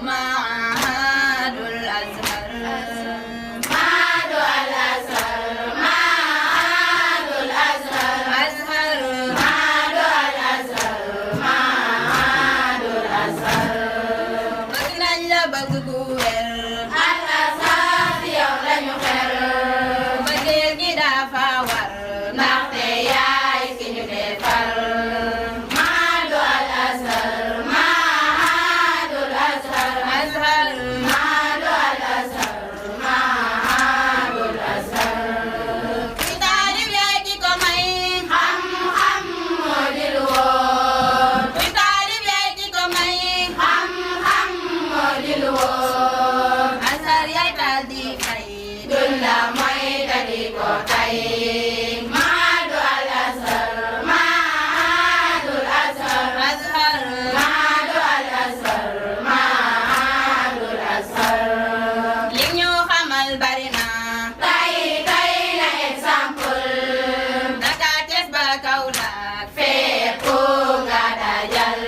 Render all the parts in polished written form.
معهد الأزهر معهد الأزهر معهد الأزهر أزهر معهد الأزهر معهد الأزهر bëgg nañ la bëgg gu wér al azhar yow lañu xer bëggeel gi dafa war ndaxte yaay ki ñu defar معهد الأزهر معهد الأزهر أزهر معهد الأزهر معهد الأزهر ci taalib yaay ki ko may xam-xam moo di lu wóor ci taalib yaay ki ko may xam-xam moo di lu wóor Azhar yaay taal di fay duñ la mooy te di ko tay معهد الأزهر معهد الأزهر أزهر معهد الأزهر معهد الأزهر li ñu xamal bari na tay la exemple Dakar Thiès ba Kaolack fépp nga dajal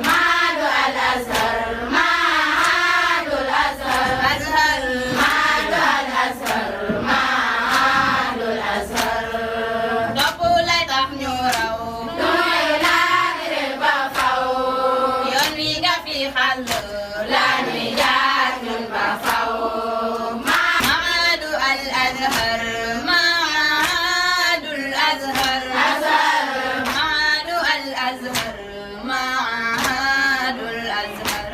معهد الأزهر معهد الأزهر Azhar معهد الأزهر معهد الأزهر topp lay tax ñu raw nuy laajte ba faw yoon wi nga fi xàll la ñuy jaar ñun ba faw Mahadu al Azhar Mahadu al Azhar Azhar Mahadu al Azhar Mahadu al Azhar